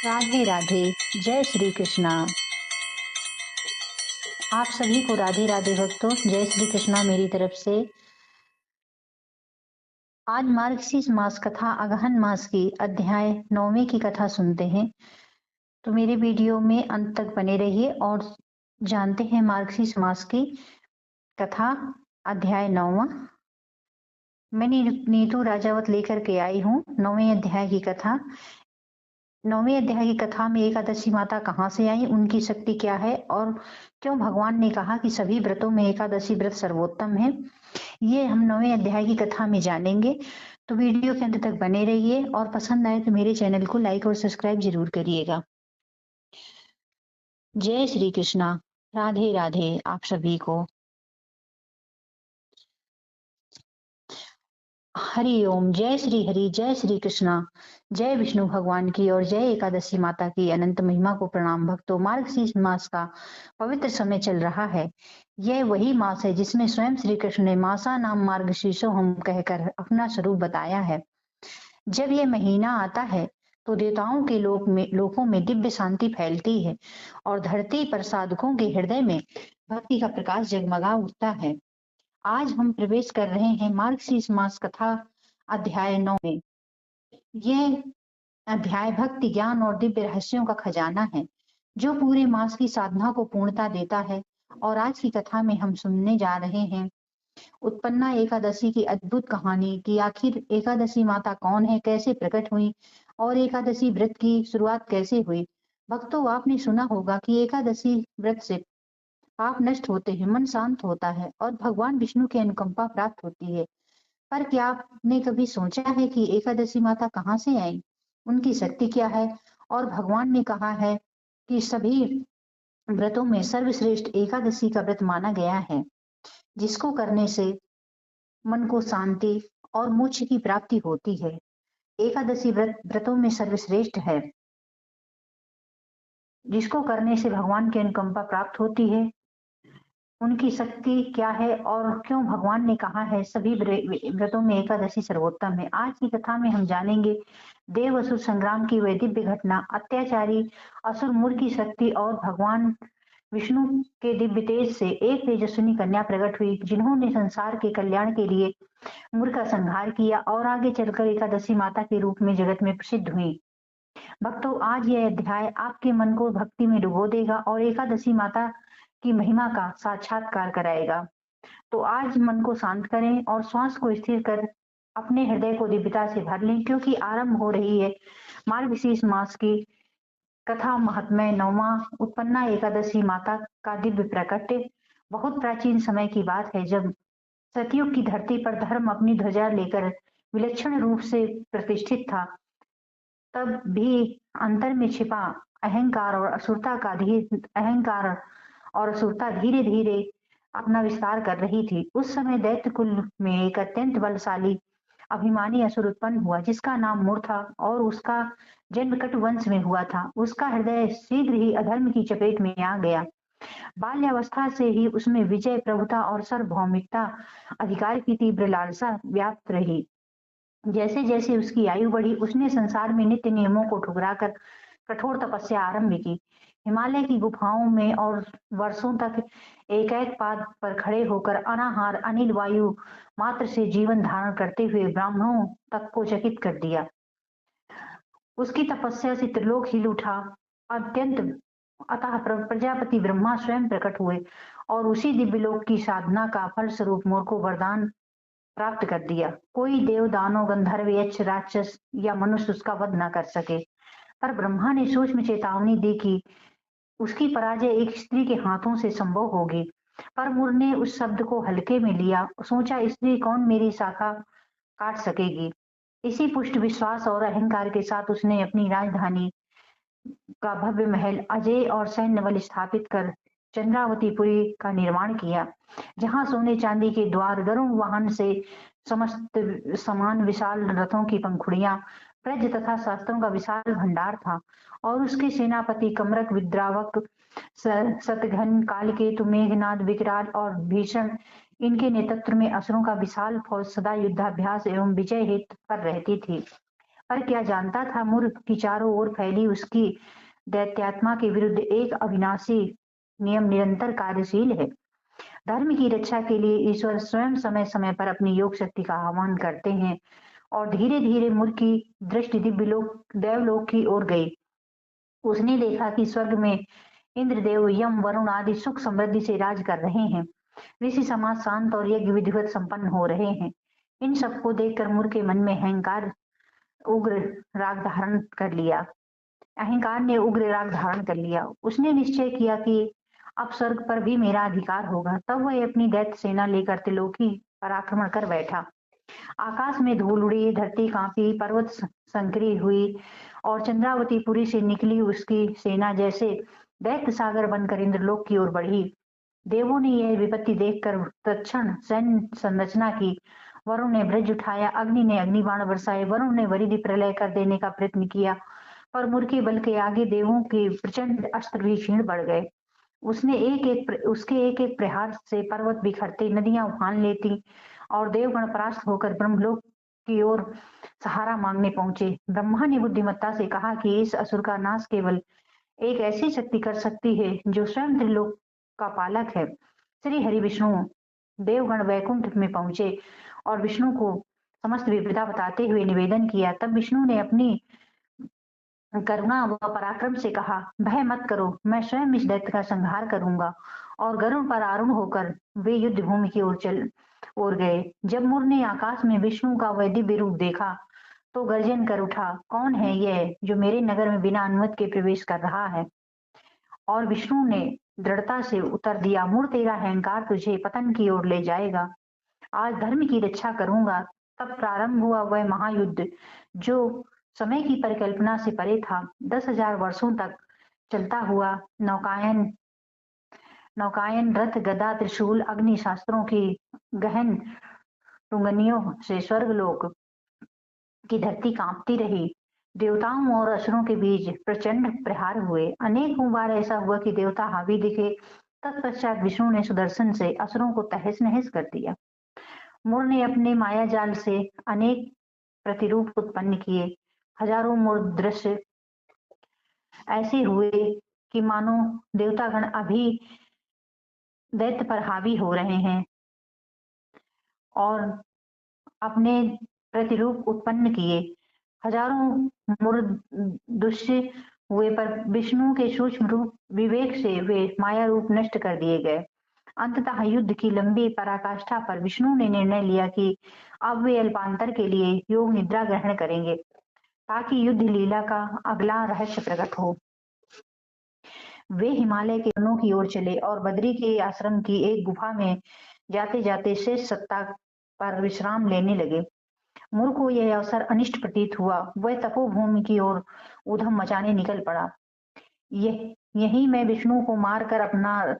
राधे राधे। जय श्री कृष्णा। आप सभी को राधे राधे भक्तों, जय श्री कृष्णा मेरी तरफ से। आज मार्गशीर्ष मास कथा अगहन मास की अध्याय 9वें की कथा सुनते हैं। तो मेरे वीडियो में अंत तक बने रहिए और जानते हैं मार्गशीर्ष मास की कथा अध्याय 9वां। मैं नीतू राजावत लेकर के आई हूँ 9वें अध्याय की कथा। 9वें अध्याय की कथा में एकादशी माता कहाँ से आई, उनकी शक्ति क्या है और क्यों भगवान ने कहा कि सभी व्रतों में एकादशी व्रत सर्वोत्तम है, ये हम 9वें अध्याय की कथा में जानेंगे। तो वीडियो के अंत तक बने रहिए और पसंद आए तो मेरे चैनल को लाइक और सब्सक्राइब जरूर करिएगा। जय श्री कृष्णा। राधे राधे आप सभी को। हरि ओम। जय श्री हरि, जय श्री कृष्णा। जय विष्णु भगवान की और जय एकादशी माता की अनंत महिमा को प्रणाम। भक्तों, मार्गशीर्ष मास का पवित्र समय चल रहा है। यह वही मास है जिसमें स्वयं श्री कृष्ण ने मासा नाम मार्गशीर्षो हम कहकर अपना स्वरूप बताया है। जब यह महीना आता है तो देवताओं के लोकों में दिव्य शांति फैलती है और धरती पर साधकों के हृदय में भक्ति का प्रकाश जगमगा उठता है। आज हम प्रवेश कर रहे हैं मार्गशीर्ष मास कथा अध्याय 9 में। यह अध्याय भक्ति, ज्ञान और दिव्य रहस्यों का खजाना है जो पूरे मास की साधना को पूर्णता देता है। और आज की कथा में हम सुनने जा रहे हैं उत्पन्ना एकादशी की अद्भुत कहानी कि आखिर एकादशी माता कौन है, कैसे प्रकट हुई और एकादशी व्रत की शुरुआत कैसे हुई। भक्तों, आपने सुना होगा कि एकादशी व्रत से पाप नष्ट होते हैं, मन शांत होता है और भगवान विष्णु की अनुकंपा प्राप्त होती है। पर क्या आपने कभी सोचा है कि एकादशी माता कहाँ से आई, उनकी शक्ति क्या है और भगवान ने कहा है कि सभी व्रतों में सर्वश्रेष्ठ एकादशी का व्रत माना गया है जिसको करने से मन को शांति और मोक्ष की प्राप्ति होती है। एकादशी व्रतों में सर्वश्रेष्ठ है जिसको करने से भगवान की अनुकंपा प्राप्त होती है। उनकी शक्ति क्या है और क्यों भगवान ने कहा है सभी व्रतों में एकादशी सर्वोत्तम है। आज की कथा में हम जानेंगे देव असुर संग्राम की वह दिव्य घटना, अत्याचारी असुर मुर की शक्ति और भगवान विष्णु के दिव्य तेज से एक तेजस्विनी कन्या प्रकट हुई जिन्होंने संसार के कल्याण के लिए मुर का संहार किया और आगे चलकर एकादशी माता के रूप में जगत में प्रसिद्ध हुई। भक्तों, आज यह अध्याय आपके मन को भक्ति में डुबो देगा और एकादशी माता की महिमा का साक्षात्कार कराएगा। तो आज मन को शांत करें और श्वास को स्थिर कर अपने हृदय को दिव्यता से भर लें, क्योंकि आरंभ हो रही है मार्गशीर्ष मास की कथा महात्म्य 9वां उत्पन्ना एकादशी माता का दिव्य प्रकट। बहुत प्राचीन समय की बात है जब सतयुग की धरती पर धर्म अपनी ध्वजा लेकर विलक्षण रूप से प्रतिष्ठित था, तब भी अंतर में छिपा अहंकार और असुरता धीरे धीरे अपना विस्तार कर रही थी। उस समय दैत्य कुल में एक अत्यंत बलशाली अभिमानी असुर उत्पन्न हुआ जिसका नाम मुर था और उसका जन्म कटु वंश में हुआ था। उसका हृदय शीघ्र ही अधर्म की चपेट में आ गया। बाल्यावस्था से ही उसमें विजय, प्रभुता और सार्वभौमिकता, अधिकार की तीव्र लालसा व्याप्त रही। जैसे जैसे उसकी आयु बढ़ी उसने संसार में नित्य नियमों को ठुकराकर कठोर तपस्या आरंभ की। हिमालय की गुफाओं में और वर्षों तक एक एक पाद पर खड़े होकर अनाहार अनिल वायु मात्र से जीवन धारण करते हुए ब्राह्मणों तक को चकित कर दिया। उसकी तपस्या से त्रिलोक हिल उठा। अत्यंत अतः प्रजापति ब्रह्मा स्वयं प्रकट हुए और उसी दिव्यलोक की साधना का फल स्वरूप मोर को वरदान प्राप्त कर दिया। कोई देव, दानव, गंधर्व, यक्ष, राक्षस या मनुष्य उसका वध न कर सके। पर ब्रह्मा ने सूक्ष्म चेतावनी दी कि उसकी पराजय एक स्त्री के हाथों से संभव होगी। पर मुर ने उस शब्द को हल्के में लिया। सोचा, स्त्री कौन मेरी शाखा काट सकेगी। इसी पुष्ट विश्वास और अहंकार के साथ उसने अपनी राजधानी का भव्य महल, अजय और सैन्य बल स्थापित कर चंद्रावतीपुरी का निर्माण किया, जहां सोने चांदी के द्वार, गरुड़ वाहन से समस्त समान विशाल रथों की पंखुड़ियां, प्रज तथा शास्त्रों का विशाल भंडार था। और उसके सेनापति कमरक, विद्रावक, शतघ्न, कालकेतु, मेघनाद, विकराल और भीषण, इनके नेतृत्व में असुरों का विशाल फौज सदा युद्धाभ्यास एवं विजय हेतु पर रहती थी। पर क्या जानता था मूर्ख की चारों ओर फैली उसकी दैत्यात्मा के विरुद्ध एक अविनाशी नियम निरंतर कार्यशील है। धर्म की रक्षा के लिए ईश्वर स्वयं समय समय पर अपनी योग शक्ति का आह्वान करते हैं और धीरे धीरे मूर्ख की दृष्टि दिव्य लोक देवलोक की ओर गई। उसने देखा कि स्वर्ग में इंद्रदेव, यम, वरुण आदि सुख समृद्धि से राज कर रहे हैं। ऋषि समाज शांत और यज्ञ विधिवत संपन्न हो रहे हैं। इन सबको देखकर मूर्ख के मन में उग्र राग धारण कर लिया अहंकार ने उग्र राग धारण कर लिया। उसने निश्चय किया कि अब स्वर्ग पर भी मेरा अधिकार होगा। तब वह अपनी दैत्य सेना लेकर त्रिलोकी पर आक्रमण कर बैठा। आकाश में धूल उड़ी, धरती कांपी, पर्वत संकरी हुई और चंद्रावतीपुरी से निकली उसकी सेना जैसे दैत्य सागर बनकर इंद्रलोक की ओर बढ़ी। देवों ने यह विपत्ति देखकर तत्क्षण सैन्य संरचना की। वरुण ने ब्रज उठाया, अग्नि ने अग्निबाण बरसाए, वरुण ने वरिधि प्रलय कर देने का प्रयत्न किया, पर मूर्ख के बल के आगे देवों के प्रचंड अस्त्र भी क्षीण बढ़ गए। उसके एक एक प्रहार से पर्वत बिखरते, नदियां उफान लेती और देवगण परास्त होकर ब्रह्मलोक की ओर सहारा मांगने पहुंचे। ब्रह्मा ने बुद्धिमत्ता से कहा कि इस असुर का नाश केवल एक ऐसी शक्ति कर सकती है जो स्वयं त्रिलोक का पालक है। श्री हरि विष्णु देवगण वैकुंठ में पहुंचे और विष्णु को समस्त विपदा बताते हुए निवेदन किया। तब विष्णु ने अपनी करुणा व पराक्रम से कहा, भय मत करो, मैं स्वयं इस दैत्य का संहार करूंगा। और गरुड़ पर आरूढ़ होकर वे युद्ध भूमि की ओर गए। जब मुर ने आकाश में विष्णु का वह दिव्य रूप देखा तो गर्जन कर उठा, कौन है यह जो मेरे नगर में बिना अनुमति के प्रवेश कर रहा है? और विष्णु ने दृढ़ता से उत्तर दिया, मुर तेरा अहंकार तुझे पतन की ओर ले जाएगा। आज धर्म की रक्षा करूंगा। तब प्रारंभ हुआ वह महायुद्ध जो समय की परिकल्पना से परे था। 10,000 वर्षों तक चलता हुआ नौकायन नौकायन रथ, गदा, त्रिशूल, अग्नि शास्त्रों की गहन टुंगनियों से स्वर्गलोक की धरती कांपती रही। देवताओं और असुरों के बीच प्रचंड प्रहार हुए। अनेकों बार ऐसा हुआ कि देवता हावी दिखे। तत्पश्चात विष्णु ने सुदर्शन से असुरों को तहस नहस कर दिया। मुर ने अपने माया जाल से अनेक प्रतिरूप उत्पन्न किए। हजारों मूर दृश्य ऐसे हुए कि मानो देवतागण अभी दैत्य पर हावी हो रहे हैं और अपने प्रतिरूप उत्पन्न किए। हजारों मूर दृश्य हुए पर विष्णु के सूक्ष्म रूप विवेक से वे माया रूप नष्ट कर दिए गए। अंततः युद्ध की लंबी पराकाष्ठा पर विष्णु ने निर्णय लिया कि अब वे अल्पांतर के लिए योग निद्रा ग्रहण करेंगे ताकि युद्ध लीला का अगला रहस्य प्रकट हो। वे हिमालय के वनों की ओर चले और बद्री के आश्रम की एक गुफा में जाते जाते शेष सत्ता पर विश्राम लेने लगे। मूर को यह अवसर अनिष्ट प्रतीत हुआ। वह तपोभूमि की ओर ऊधम मचाने निकल पड़ा। यही मैं विष्णु को मारकर अपना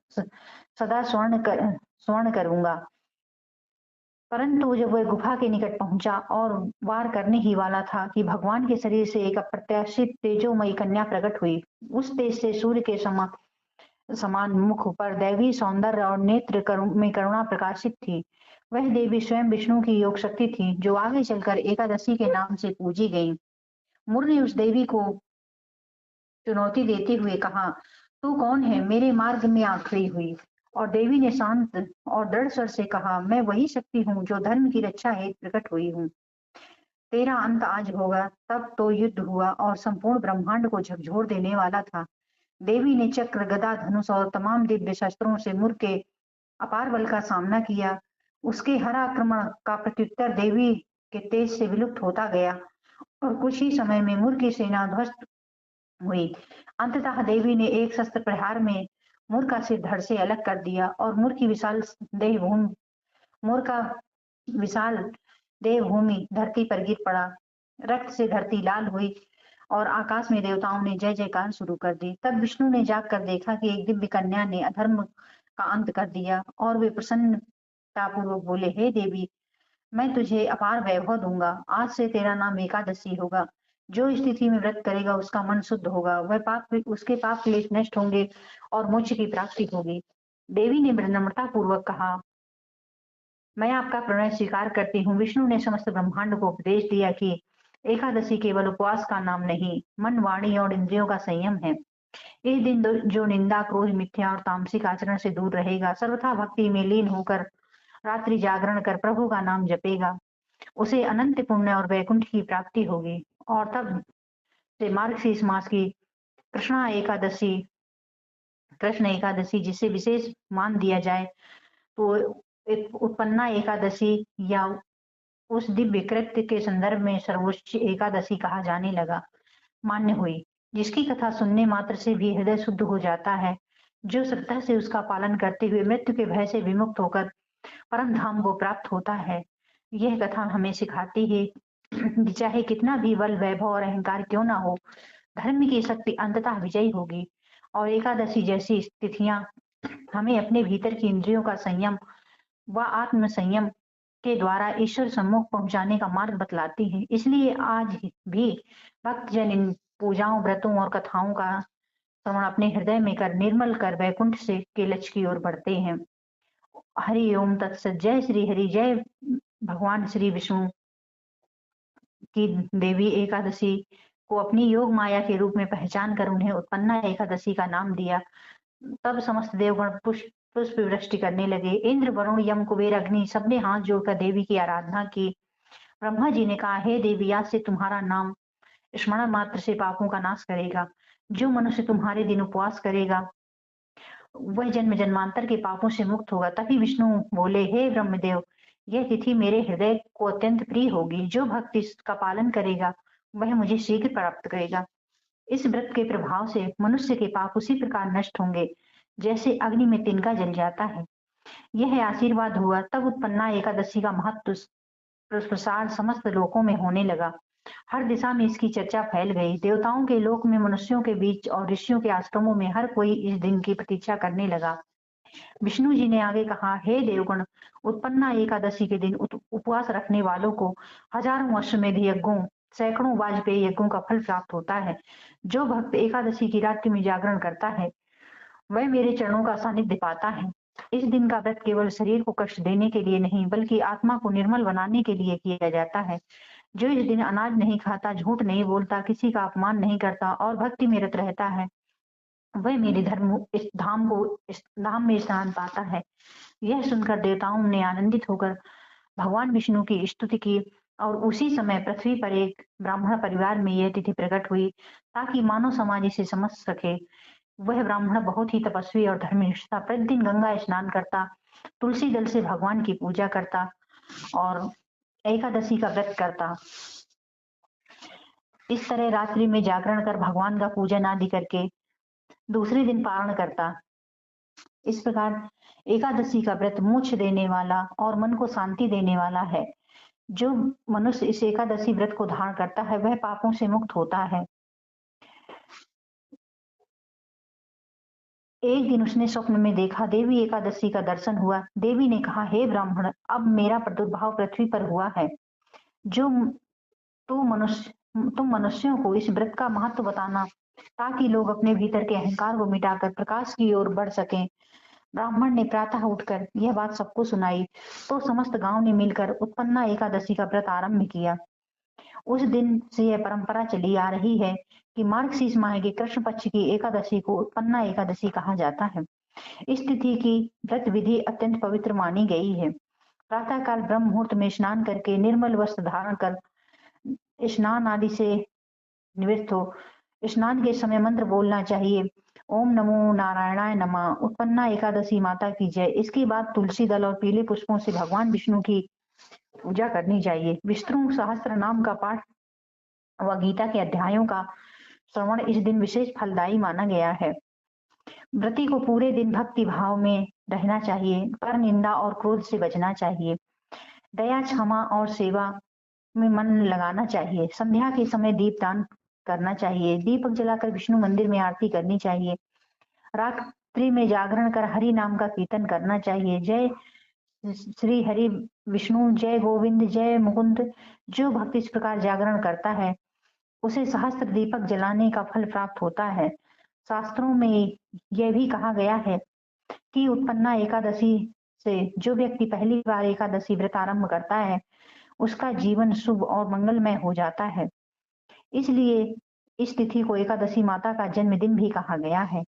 सदा स्वर्ण करूंगा। परंतु जब वह गुफा के निकट पहुंचा और वार करने ही वाला था कि भगवान के शरीर से एक अप्रत्याशित तेजोमयी कन्या प्रकट हुई। उस तेज से सूर्य के समान मुख पर दैवी सौंदर्य और नेत्र में करुणा प्रकाशित थी। वह देवी स्वयं विष्णु की योग शक्ति थी जो आगे चलकर एकादशी के नाम से पूजी गई। मुर ने उस देवी को चुनौती देते हुए कहा, तू कौन है? मेरे मार्ग में आ खड़ी हुई। और देवी ने शांत और दृढ़ स्वर से कहा, मैं वही शक्ति हूँ जो धर्म की रक्षा हेतु प्रकट हुई हूँ। तेरा अंत आज होगा। तब तो युद्ध हुआ और संपूर्ण ब्रह्मांड को झकझोर देने वाला था। देवी ने चक्र, गदा, धनुष और तमाम दिव्य शस्त्रों से मुर के अपार बल का सामना किया। उसके हर आक्रमण का प्रत्युत्तर देवी के तेज से विलुप्त होता गया और कुछ ही समय में मुर की सेना ध्वस्त हुई। अंततः देवी ने एक शस्त्र प्रहार में मुर का सिर धड़ से अलग कर दिया और मुर का विशाल देहभूमि धरती पर गिर पड़ा। रक्त से धरती लाल हुई और आकाश में देवताओं ने जय जयकार शुरू कर दी। तब विष्णु ने जाग कर देखा कि एक दिव्य कन्या ने अधर्म का अंत कर दिया और वे प्रसन्नता पूर्वक बोले, हे देवी, मैं तुझे अपार वैभव दूंगा। आज से तेरा नाम एकादशी होगा। जो स्थिति में व्रत करेगा उसका मन शुद्ध होगा। उसके पाप क्लेश नष्ट होंगे और मोक्ष की प्राप्ति होगी। देवी ने नम्रता पूर्वक कहा, मैं आपका प्रणय स्वीकार करती हूँ। विष्णु ने समस्त ब्रह्मांड को उपदेश दिया कि एकादशी केवल उपवास का नाम नहीं, मन, वाणी और इंद्रियों का संयम है। इस दिन जो निंदा, क्रोध, मिथ्या और तामसिक आचरण से दूर रहेगा, सर्वथा भक्ति में लीन होकर रात्रि जागरण कर प्रभु का नाम जपेगा, उसे अनंत पुण्य और वैकुंठ की प्राप्ति होगी। और तब से मार्गशीर्ष मास की कृष्ण एकादशी जिसे विशेष मान दिया जाए, तो एक उत्पन्ना एकादशी या उस दिव्य कृत्य के संदर्भ में सर्वोच्च एकादशी कहा जाने लगा, मान्य हुई, जिसकी कथा सुनने मात्र से भी हृदय शुद्ध हो जाता है। जो श्रद्धा से उसका पालन करते हुए मृत्यु के भय से विमुक्त होकर परम धाम को प्राप्त होता है। यह कथा हमें सिखाती है कि चाहे कितना भी बल, वैभव और अहंकार क्यों ना हो, धर्म की शक्ति अंततः विजयी होगी। और एकादशी जैसी तिथियां हमें अपने भीतर की इंद्रियों का संयम व आत्म संयम के द्वारा ईश्वर सम्मुख पहुंचाने का मार्ग बतलाती है। इसलिए आज भी भक्तजन इन पूजाओं, व्रतों और कथाओं का श्रवण अपने हृदय में कर निर्मल कर वैकुंठ से के लक्ष्य की ओर बढ़ते हैं। हरि ओम तत्सत। जय श्री हरि। जय भगवान श्री विष्णु की देवी एकादशी को अपनी योग माया के रूप में पहचान कर उन्हें उत्पन्ना एकादशी का नाम दिया। तब समस्त देवगण पुष्प वृष्टि करने लगे। इंद्र, वरुण, यम, कुबेर, अग्नि सबने हाथ जोड़कर देवी की आराधना की। ब्रह्मा जी ने कहा, हे देवी, आज से तुम्हारा नाम स्मरण मात्र से पापों का नाश करेगा। जो मनुष्य तुम्हारे दिन उपवास करेगा वह जन्म जन्मांतर के पापों से मुक्त होगा। तभी विष्णु बोले, हे ब्रह्मदेव, यह तिथि मेरे हृदय को अत्यंत प्रिय होगी। जो भक्त इसका पालन करेगा वह मुझे शीघ्र प्राप्त करेगा। इस व्रत के प्रभाव से मनुष्य के पाप उसी प्रकार नष्ट होंगे जैसे अग्नि में तिनका जल जाता है। यह आशीर्वाद हुआ। तब उत्पन्ना एकादशी का महत्व प्रसार समस्त लोकों में होने लगा। हर दिशा में इसकी चर्चा फैल गई। देवताओं के लोक में, मनुष्यों के बीच और ऋषियों के आश्रमों में हर कोई इस दिन की प्रतीक्षा करने लगा। विष्णु जी ने आगे कहा, हे देवगण, उत्पन्ना एकादशी के दिन उपवास रखने वालों को हजारों अश्वमेध यज्ञों, सैकड़ों वाजपेयी यज्ञों का फल प्राप्त होता है। जो भक्त एकादशी की रात्रि में जागरण करता है वह मेरे चरणों का सानिध्य पाता है। इस दिन का व्रत केवल शरीर को कष्ट देने के लिए नहीं, बल्कि आत्मा को निर्मल बनाने के लिए किया जाता है। जो इस दिन अनाज नहीं खाता, झूठ नहीं बोलता, किसी का अपमान नहीं करता और भक्ति में रत रहता है, वह मेरे इस धाम में स्नान पाता है। यह सुनकर देवताओं ने आनंदित होकर भगवान विष्णु की स्तुति की और उसी समय पृथ्वी पर एक ब्राह्मण परिवार में यह तिथि प्रकट हुई, ताकि मानव समाज इसे समझ सके। वह ब्राह्मण बहुत ही तपस्वी और धर्मनिष्ठ था। प्रतिदिन गंगा स्नान करता, तुलसी दल से भगवान की पूजा करता और एकादशी का व्रत करता। इस तरह रात्रि में जागरण कर भगवान का पूजन आदि करके दूसरे दिन पारण करता। इस प्रकार एकादशी का व्रत मोक्ष देने वाला और मन को शांति देने वाला है। जो मनुष्य इस एकादशी व्रत को धारण करता है वह पापों से मुक्त होता है। एक दिन उसने स्वप्न में देखा, देवी एकादशी का दर्शन हुआ। देवी ने कहा, हे ब्राह्मण, अब मेरा प्रादुर्भाव पृथ्वी पर हुआ है। जो तुम मनुष्यों को इस व्रत का महत्व बताना, ताकि लोग अपने भीतर के अहंकार को मिटाकर प्रकाश की ओर बढ़ सकें। ब्राह्मण ने प्रातः उठकर यह बात सबको सुनाई, तो समस्त गांव ने मिलकर उत्पन्ना एकादशी का व्रत आरंभ किया। उस दिन से यह परंपरा चली आ रही है कि मार्गशीर्ष माह के कृष्ण पक्ष की एकादशी को उत्पन्ना एकादशी कहा जाता है। इस तिथि की व्रत विधि अत्यंत पवित्र मानी गई है। प्रातः काल ब्रह्म मुहूर्त में स्नान करके निर्मल वस्त्र धारण कर स्नान आदि से निवृत्त हो। स्नान के समय मंत्र बोलना चाहिए, ओम नमो नारायणाय नमः, उत्पन्ना एकादशी माता की जय। इसके बाद तुलसी दल और पीले पुष्पों से भगवान विष्णु की पूजा करनी चाहिए। विष्णु सहस्त्र नाम का पाठ व गीता के अध्यायों का श्रवण इस दिन विशेष फलदायी माना गया है। व्रती को पूरे दिन भक्ति भाव में रहना चाहिए, पर निंदा और क्रोध से बचना चाहिए, दया, क्षमा और सेवा में मन लगाना चाहिए। संध्या के समय दीपदान करना चाहिए, दीपक जलाकर विष्णु मंदिर में आरती करनी चाहिए। रात्रि में जागरण कर हरि नाम का कीर्तन करना चाहिए। जय श्री हरि विष्णु, जय गोविंद, जय मुकुंद। जो भक्त इस प्रकार जागरण करता है उसे सहस्त्र दीपक जलाने का फल प्राप्त होता है। शास्त्रों में यह भी कहा गया है कि उत्पन्ना एकादशी से जो व्यक्ति पहली बार एकादशी व्रत आरंभ करता है उसका जीवन शुभ और मंगलमय हो जाता है। इसलिए इस तिथि को एकादशी माता का जन्मदिन भी कहा गया है।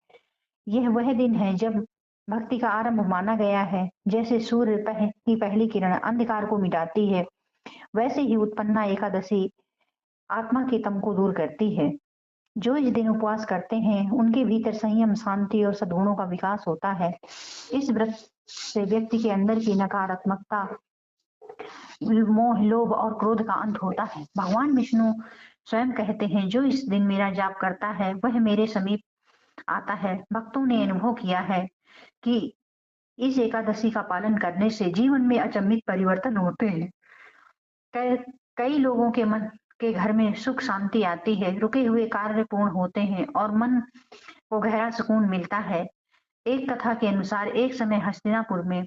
यह वह दिन है जब भक्ति का आरंभ माना गया है। जैसे सूर्य की पहली किरण अंधकार को मिटाती है, वैसे ही उत्पन्ना एकादशी आत्मा के तम को दूर करती है। जो इस दिन उपवास करते हैं, उनके भीतर संयम, शांति और सद्गुणों का विकास होता है। इस व्रत से व्यक्ति के अंदर की नकारात्मकता, मोह, लोभ और क्रोध का अंत होता है। भगवान विष्णु स्वयं कहते हैं, जो इस दिन मेरा जाप करता है, वह मेरे समीप आता है। भक्तों ने अनुभव किया है कि इस एकादशी का पालन करने से जीवन में अचंभित परिवर्तन होते हैं। कई लोगों के मन के घर में सुख शांति आती है, रुके हुए कार्य पूर्ण होते हैं और मन को गहरा सुकून मिलता है। एक कथा के अनुसार एक समय हस्तिनापुर में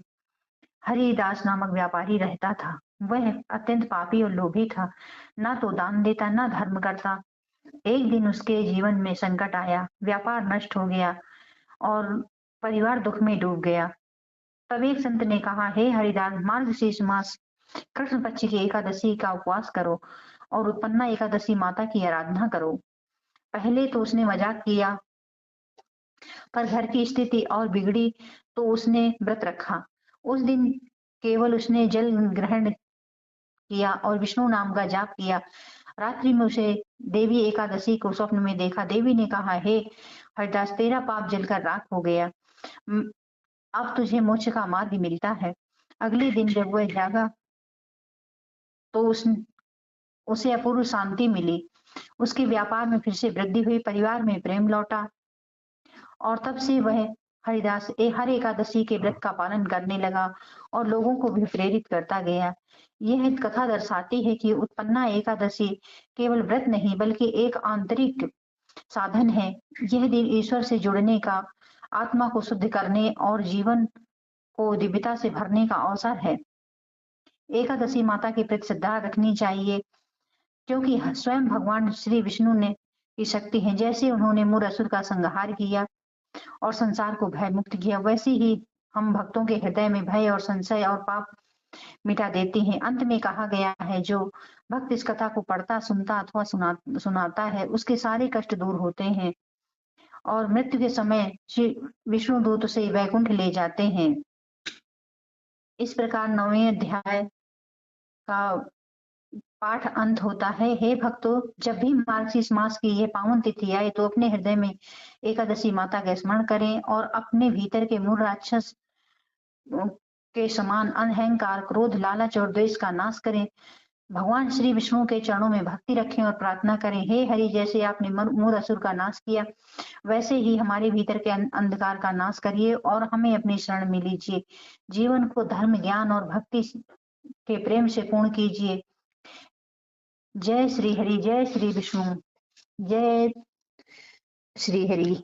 हरिदास नामक व्यापारी रहता था। वह अत्यंत पापी और लोभी था, ना तो दान देता, ना धर्म करता। एक दिन उसके जीवन में संकट आया, व्यापार नष्ट हो गया और परिवार दुख में डूब गया। तब एक संत ने कहा, हे हरिदास, मार्गशीर्ष मास कृष्ण पक्ष की एकादशी का उपवास करो और उत्पन्ना एकादशी माता की आराधना करो। पहले तो उसने मजाक किया, पर घर की स्थिति और बिगड़ी तो उसने व्रत रखा। उस दिन केवल उसने जल ग्रहण किया और विष्णु नाम का जाप किया। रात्रि में उसे देवी एकादशी को स्वप्न में देखा। देवी ने कहा, हे हरिदास, तेरा पाप जलकर राख हो गया, अब तुझे मोक्ष का मार्ग मिलता है। अगले दिन जब वह जागा तो उसे अपूर्व शांति मिली। उसके व्यापार में फिर से वृद्धि हुई, परिवार में प्रेम लौटा और तब से वह हरिदास हर एकादशी के व्रत का पालन करने लगा और लोगों को भी प्रेरित करता गया। यह कथा दर्शाती है कि उत्पन्ना एकादशी केवल व्रत नहीं बल्कि एक आंतरिक साधन है। यह दिन ईश्वर से जुड़ने का, आत्मा को शुद्ध करने और जीवन को दिव्यता से भरने का अवसर है। एकादशी माता के प्रति श्रद्धा रखनी चाहिए, क्योंकि स्वयं भगवान श्री विष्णु ने की शक्ति है। जैसे उन्होंने मूर असुर का संहार किया और संसार को भय मुक्त किया, वैसे ही हम भक्तों के हृदय में भय और संशय और पाप मिटा देते हैं। अंत में कहा गया है, जो भक्त इस कथा को पढ़ता, सुनता अथवा सुनाता है, उसके सारे कष्ट दूर होते हैं और मृत्यु के समय श्री विष्णु दूत उसे वैकुंठ ले जाते हैं। इस प्रकार 9वें अध्याय का पाठ अंत होता है। हे भक्तों, जब भी मार्गशीर्ष मास की यह पावन तिथि आए तो अपने हृदय में एकादशी माता का स्मरण करें और अपने भीतर के मूल राक्षस के समान अहंकार, क्रोध, लालच और द्वेष का नाश करें। भगवान श्री विष्णु के चरणों में भक्ति रखें और प्रार्थना करें, हे हरि, जैसे आपने मूर असुर का नाश किया, वैसे ही हमारे भीतर के अंधकार का नाश करिए और हमें अपनी शरण में लीजिए। जीवन को धर्म, ज्ञान और भक्ति के प्रेम से पूर्ण कीजिए। जय श्री हरि, जय श्री विष्णु, जय श्री हरि।